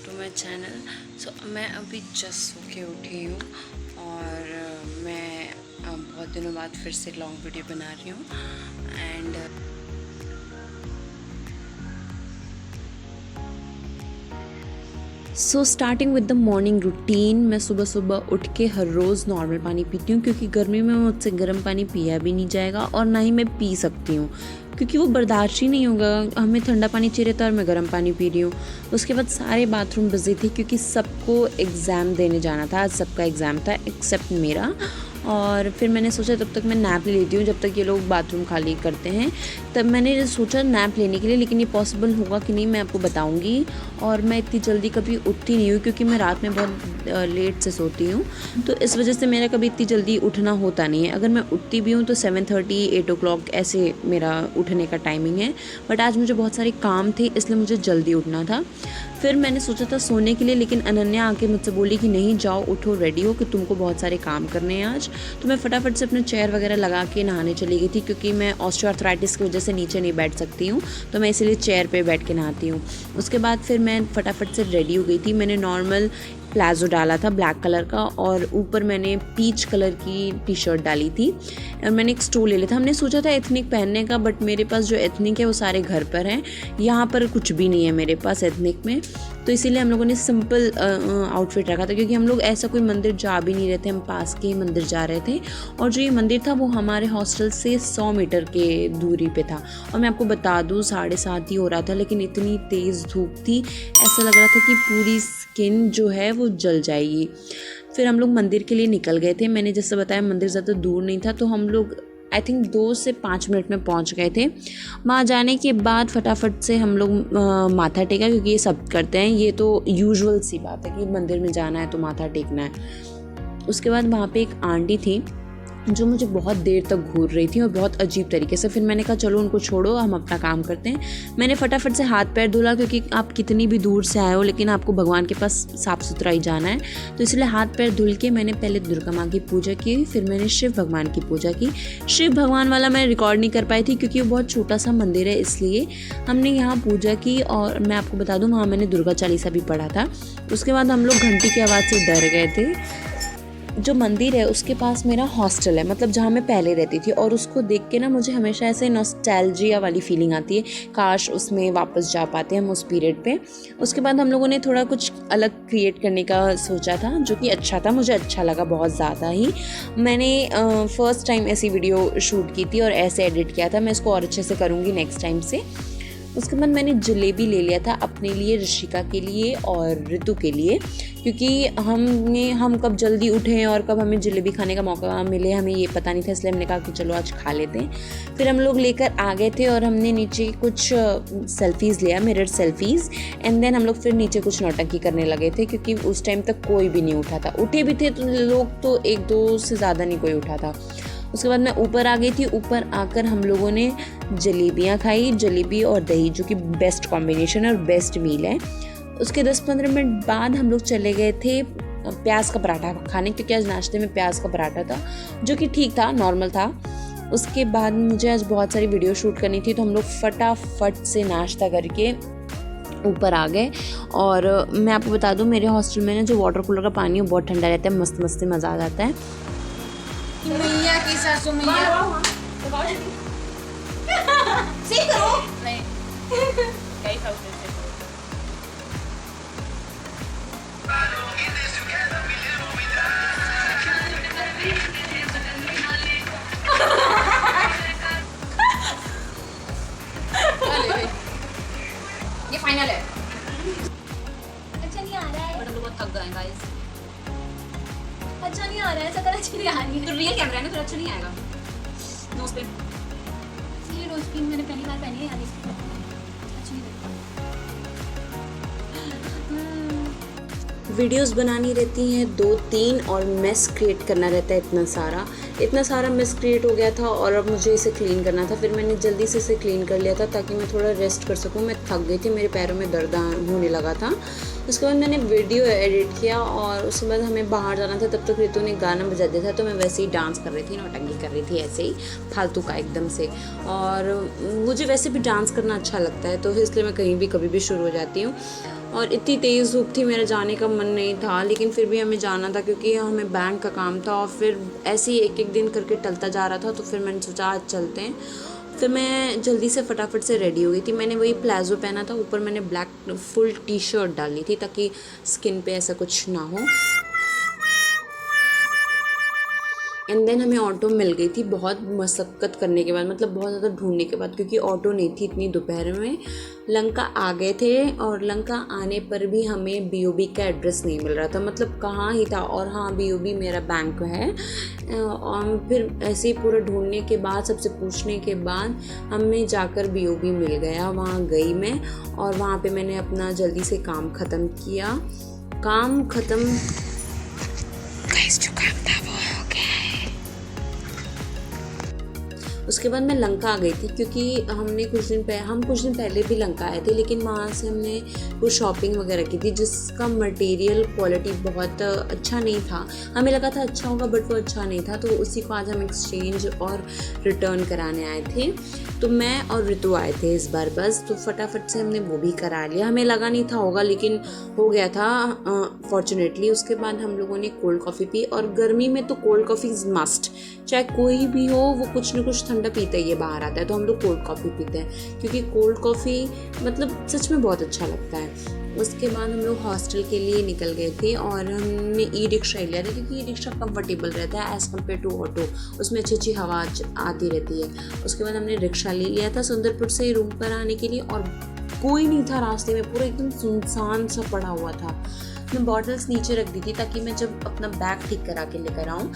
To my channel. सो मैं अभी just so के उठी हूँ और मैं बहुत दिनों बाद फिर से लॉन्ग वीडियो बना रही हूँ and so starting with the morning routine. मैं सुबह सुबह उठ के हर रोज़ नॉर्मल पानी पीती हूँ क्योंकि गर्मी में मुझसे गर्म पानी पिया भी नहीं जाएगा और ना ही मैं पी सकती हूँ क्योंकि वो बर्दाश्त ही नहीं होगा। हमें ठंडा पानी चाहिए था और मैं गर्म पानी पी रही हूँ। उसके बाद सारे बाथरूम बिजी थे क्योंकि सबको एग्ज़ाम देने जाना था। आज सबका एग्ज़ाम था एक्सेप्ट मेरा। और फिर मैंने सोचा तब तक मैं नैप ले लेती हूँ जब तक ये लोग बाथरूम खाली करते हैं। तब मैंने सोचा नैप लेने के लिए, लेकिन ये पॉसिबल होगा कि नहीं मैं आपको बताऊँगी। और मैं इतनी जल्दी कभी उठती नहीं हूँ क्योंकि मैं रात में बहुत लेट से सोती हूँ, तो इस वजह से मेरा कभी इतनी जल्दी उठना होता नहीं है। अगर मैं उठती भी हूँ तो 7:30 8 o'clock ऐसे मेरा उठने का टाइमिंग है। बट आज मुझे बहुत सारे काम थे इसलिए मुझे जल्दी उठना था। फिर मैंने सोचा था सोने के लिए, लेकिन अनन्या आके मुझसे बोली कि नहीं जाओ उठो, रेडी हो कि तुमको बहुत सारे काम करने हैं आज। तो मैं फटाफट से अपने चेयर वगैरह लगा के नहाने चली गई थी क्योंकि मैं ऑस्टियोआर्थराइटिस की वजह से नीचे नहीं बैठ सकती हूँ, तो मैं इसीलिए चेयर पे बैठ के नहाती हूँ। उसके बाद फिर मैं फटाफट से रेडी हो गई थी। मैंने नॉर्मल प्लाजो डाला था ब्लैक कलर का और ऊपर मैंने पीच कलर की टी शर्ट डाली थी और मैंने एक स्टोल ले लिया था। हमने सोचा था एथनिक पहनने का, बट मेरे पास जो एथनिक है वो सारे घर पर हैं, यहाँ पर कुछ भी नहीं है मेरे पास एथनिक में, तो इसीलिए हम लोगों ने सिंपल आउटफिट रखा था क्योंकि हम लोग ऐसा कोई मंदिर जा भी नहीं रहे थे, हम पास के ही मंदिर जा रहे थे। और जो ये मंदिर था वो हमारे हॉस्टल से 100 मीटर के दूरी पे था। और मैं आपको बता दूँ 7:30 ही हो रहा था, लेकिन इतनी तेज़ धूप थी, ऐसा लग रहा था कि पूरी स्किन जो है वो जल जाएगी। फिर हम लोग मंदिर के लिए निकल गए थे। मैंने जैसे बताया मंदिर ज़्यादा दूर नहीं था, तो हम लोग आई थिंक 2 से 5 मिनट में पहुंच गए थे। वहाँ जाने के बाद फटाफट से हम लोग माथा टेका क्योंकि ये सब करते हैं, ये तो यूजुअल सी बात है कि मंदिर में जाना है तो माथा टेकना है। उसके बाद वहाँ पे एक आंटी थी जो मुझे बहुत देर तक घूर रही थी और बहुत अजीब तरीके से। फिर मैंने कहा चलो उनको छोड़ो, हम अपना काम करते हैं। मैंने फटाफट से हाथ पैर धुला क्योंकि आप कितनी भी दूर से आए हो लेकिन आपको भगवान के पास साफ़ सुथरा ही जाना है, तो इसलिए हाथ पैर धुल के मैंने पहले दुर्गा माँ की पूजा की, फिर मैंने शिव भगवान की पूजा की। शिव भगवान वाला मैं रिकॉर्ड नहीं कर पाई थी क्योंकि वो बहुत छोटा सा मंदिर है, इसलिए हमने यहाँ पूजा की। और मैं आपको बता दूँ वहाँ मैंने दुर्गा चालीसा भी पढ़ा था। उसके बाद हम लोग घंटी की आवाज़ से डर गए थे। जो मंदिर है उसके पास मेरा हॉस्टल है, मतलब जहाँ मैं पहले रहती थी, और उसको देख के ना मुझे हमेशा ऐसे नॉस्टैल्जिया वाली फीलिंग आती है, काश उसमें वापस जा पाते हम उस पीरियड पे। उसके बाद हम लोगों ने थोड़ा कुछ अलग क्रिएट करने का सोचा था जो कि अच्छा था, मुझे अच्छा लगा बहुत ज़्यादा ही। मैंने फर्स्ट टाइम ऐसी वीडियो शूट की थी और ऐसे एडिट किया था, मैं इसको और अच्छे से करूँगी नेक्स्ट टाइम से। उसके बाद मैंने जलेबी ले लिया था अपने लिए, ऋषिका के लिए और ऋतु के लिए, क्योंकि हम कब जल्दी उठें और कब हमें जलेबी खाने का मौका मिले हमें ये पता नहीं था, इसलिए हमने कहा कि चलो आज खा लेते हैं। फिर हम लोग लेकर आ गए थे और हमने नीचे कुछ सेल्फीज़ लिया, मिरर सेल्फीज़, एंड देन हम लोग फिर नीचे कुछ नौटंकी करने लगे थे क्योंकि उस टाइम तक कोई भी नहीं उठा था। उठे भी थे तो लोग तो 1-2 से ज़्यादा नहीं कोई उठा था। उसके बाद मैं ऊपर आ गई थी। ऊपर आकर हम लोगों ने जलेबियाँ खाई, जलेबी और दही, जो कि बेस्ट कॉम्बिनेशन और बेस्ट मील है। उसके 10-15 मिनट बाद हम लोग चले गए थे प्याज का पराठा खाने, क्योंकि आज नाश्ते में प्याज का पराठा था जो कि ठीक था, नॉर्मल था। उसके बाद मुझे आज बहुत सारी वीडियो शूट करनी थी, तो हम लोग फटाफट से नाश्ता करके ऊपर आ गए। और मैं आपको बता दूं मेरे हॉस्टल में ना जो वाटर कूलर का पानी है बहुत ठंडा रहता है, मस्त मस्त से मज़ा आ जाता है। मैया की सासू मैया सही करो नहीं कई खाओ ये फाइनल है। अच्छा नहीं आ रहा है, बट हम लोग बहुत थक गए गाइस। अच्छा नहीं आ रहा है, शक्ल अच्छी नहीं आ रही है। तो रियल कैमरा है ना, फिर अच्छा नहीं आएगा। नोज पे ये रोज क्रीम मैंने पहली बार पहनी है यार, इसकी अच्छी नहीं लगती। वीडियोस बनानी रहती हैं 2-3 और मेस क्रिएट करना रहता है इतना सारा मेस क्रिएट हो गया था और अब मुझे इसे क्लीन करना था। फिर मैंने जल्दी से इसे क्लीन कर लिया था ताकि मैं थोड़ा रेस्ट कर सकूं। मैं थक गई थी, मेरे पैरों में दर्द होने लगा था। उसके बाद मैंने वीडियो एडिट किया और उसके बाद हमें बाहर जाना था। तब तक ऋतु ने गाना बजा दिया था, तो मैं वैसे ही डांस कर रही थी, नौटंकी कर रही थी ऐसे ही फालतू का एकदम से। और मुझे वैसे भी डांस करना अच्छा लगता है, तो इसलिए मैं कहीं भी कभी भी शुरू हो जाती हूँ। और इतनी तेज़ धूप थी, मेरा जाने का मन नहीं था, लेकिन फिर भी हमें जाना था क्योंकि हमें बैंक का काम था। और फिर ऐसे ही एक एक दिन करके टलता जा रहा था, तो फिर मैंने सोचा आज चलते हैं। फिर मैं जल्दी से फटाफट से रेडी हो गई थी। मैंने वही प्लाजो पहना था, ऊपर मैंने ब्लैक फुल टी शर्ट डाली थी ताकि स्किन पे ऐसा कुछ ना हो। एंड देन हमें ऑटो मिल गई थी बहुत मशक्क़त करने के बाद, मतलब बहुत ज़्यादा ढूंढने के बाद, क्योंकि ऑटो नहीं थी इतनी दोपहर में। लंका आ गए थे और लंका आने पर भी हमें BOB का एड्रेस नहीं मिल रहा था, मतलब कहाँ ही था। और हाँ, BOB मेरा बैंक है। और फिर ऐसे ही पूरा ढूंढने के बाद, सबसे पूछने के बाद हमें जाकर BOB मिल गया। वहाँ गई मैं और वहाँ पे मैंने अपना जल्दी से काम ख़त्म किया। काम ख़त्म, जो काम था वो हो गया है। उसके बाद मैं लंका आ गई थी क्योंकि हम कुछ दिन पहले भी लंका आए थे, लेकिन वहाँ से हमने कुछ शॉपिंग वगैरह की थी जिसका मटेरियल क्वालिटी बहुत अच्छा नहीं था। हमें लगा था अच्छा होगा, बट वो अच्छा नहीं था, तो उसी को आज हम एक्सचेंज और रिटर्न कराने आए थे। तो मैं और ऋतु आए थे इस बार बस, तो फटाफट से हमने वो भी करा लिया। हमें लगा नहीं था होगा, लेकिन हो गया था फॉर्चुनेटली। उसके बाद हम लोगों ने कोल्ड कॉफ़ी पी, और गर्मी में तो कोल्ड कॉफ़ी इज़ मस्ट। चाहे कोई भी हो, वो कुछ ना कुछ ठंडा पीता ही है, बाहर आता है तो हम लोग कोल्ड कॉफ़ी पीते हैं, क्योंकि कोल्ड कॉफ़ी मतलब सच में बहुत अच्छा लगता है। उसके बाद हम लोग हॉस्टल के लिए निकल गए थे और हमने ई-रिक्शा लिया था, क्योंकि ई-रिक्शा कंफर्टेबल रहता है एज़ कम्पेयर टू ऑटो, उसमें अच्छी अच्छी हवा आती रहती है। उसके बाद हमने रिक्शा ले लिया था सुंदरपुर से रूम पर आने के लिए, और कोई नहीं था रास्ते में, पूरा एकदम सुनसान सा पड़ा हुआ था। मैं बॉटल्स नीचे रख दी थी ताकि मैं जब अपना बैग ठीक करा के लेकर आऊँ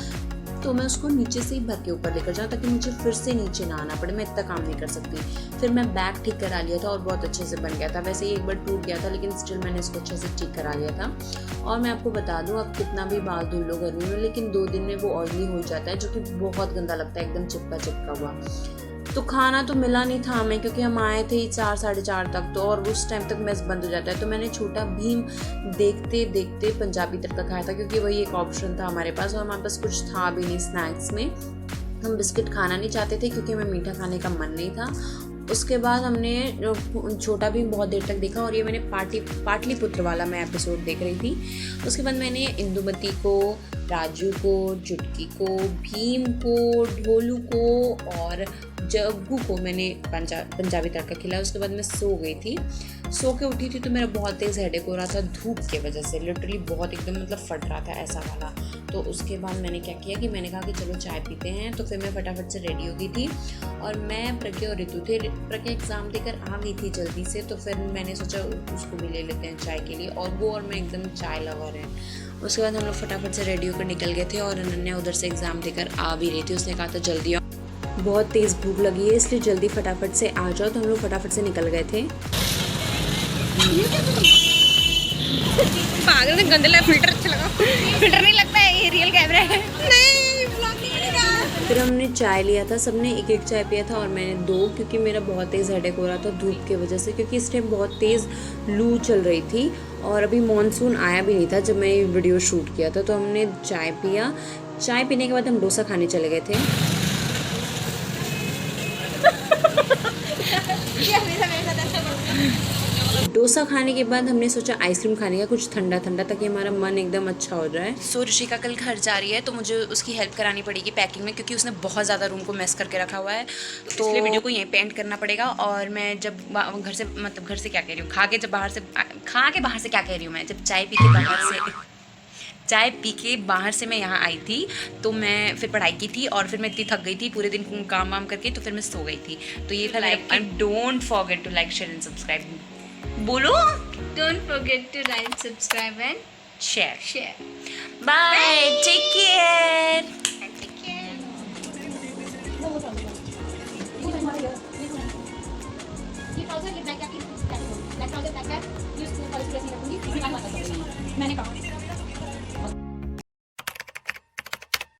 तो मैं उसको नीचे से ही भर के ऊपर लेकर जाऊँ, ताकि मुझे फिर से नीचे ना आना पड़े। मैं इतना काम नहीं कर सकती। फिर मैं बैग ठीक करा लिया था और बहुत अच्छे से बन गया था। वैसे ही एक बार टूट गया था, लेकिन स्टिल मैंने इसको अच्छे से ठीक करा लिया था। और मैं आपको बता दूँ, अब कितना भी बाल धुल लो गर्मी में, लेकिन 2 दिन में वो ऑयली हो जाता है, जो कि बहुत गंदा लगता है, एकदम चिपका चिपका हुआ। तो खाना तो मिला नहीं था हमें, क्योंकि हम आए थे 4 साढ़े 4 तक, तो और उस टाइम तक मेस बंद हो जाता है। तो मैंने छोटा भीम देखते देखते पंजाबी तड़का खाया था, क्योंकि वही एक ऑप्शन था हमारे पास, और हमारे पास कुछ था भी नहीं स्नैक्स में। हम बिस्किट खाना नहीं चाहते थे क्योंकि हमें मीठा खाने का मन नहीं था। उसके बाद हमने छोटा भीम बहुत देर तक देखा, और ये मैंने पाटलिपुत्र वाला मैं एपिसोड देख रही थी। उसके बाद मैंने इंदुमती को, राजू को, चुटकी को, भीम को, ढोलू को और जग्गू को मैंने पंजाबी तड़का खिलाया। उसके बाद मैं सो गई थी। सो के उठी थी तो मेरा बहुत तेज़ हेडेक हो रहा था धूप की वजह से, लिटरली बहुत एकदम मतलब फट रहा था ऐसा वाला। तो उसके बाद मैंने क्या किया कि मैंने कहा कि चलो चाय पीते हैं। तो फिर मैं फटाफट से रेडी हो गई थी, और मैं, प्रज्ञा और ऋतु थे। प्रज्ञा एग्ज़ाम देकर आ गई थी जल्दी से, तो फिर मैंने सोचा उसको भी ले लेते हैं चाय के लिए, और वो और मैं एकदम चाय लवर हैं। उसके बाद हम लोग फटाफट से रेडी होकर निकल गए थे, और अनन्या उधर से एग्ज़ाम देकर आ भी रही थी। उसने कहा था जल्दी आओ, बहुत तेज़ भूख लगी है, इसलिए जल्दी फटाफट से आ जाओ। तो हम लोग फटाफट से निकल गए थे। पागल में गंदे लगा, फिल्टर अच्छा लगा। फिल्टर नहीं लगता है, ये रियल कैमरा है। नहीं, फिर हमने चाय लिया था, सबने एक एक चाय पिया था और मैंने 2, क्योंकि मेरा बहुत तेज़ हेडेक हो रहा था धूप की वजह से, क्योंकि इस टाइम बहुत तेज़ लू चल रही थी और अभी मॉनसून आया भी नहीं था जब मैं ये वीडियो शूट किया था। तो हमने चाय पिया। चाय पीने के बाद हम डोसा खाने चले गए थे। डोसा खाने के बाद हमने सोचा आइसक्रीम खाने का, कुछ ठंडा ठंडा, ताकि हमारा मन एकदम अच्छा हो जाए। सो ऋषिका कल घर जा रही है, तो मुझे उसकी हेल्प करानी पड़ेगी पैकिंग में, क्योंकि उसने बहुत ज़्यादा रूम को मेस करके रखा हुआ है। तो इसलिए वीडियो को यहीं पे एंड करना पड़ेगा। और मैं जब घर से, मतलब घर से क्या कह रही हूँ, खा के बाहर से क्या कह रही हूँ, मैं जब चाय पी के बाहर से मैं यहाँ आई थी, तो मैं फिर पढ़ाई की थी, और फिर मैं इतनी थक गई थी पूरे दिन काम वाम करके, तो फिर मैं सो गई थी। तो ये था like, don't forget to like, share and subscribe. बोलो, Don't forget to like, subscribe and share. share. Bye. Take care. Take care. ये trouser, ये black jacket, black trouser, black cap, ये स्कूल कॉलेज ड्रेस नहीं रखूंगी, मैंने कहा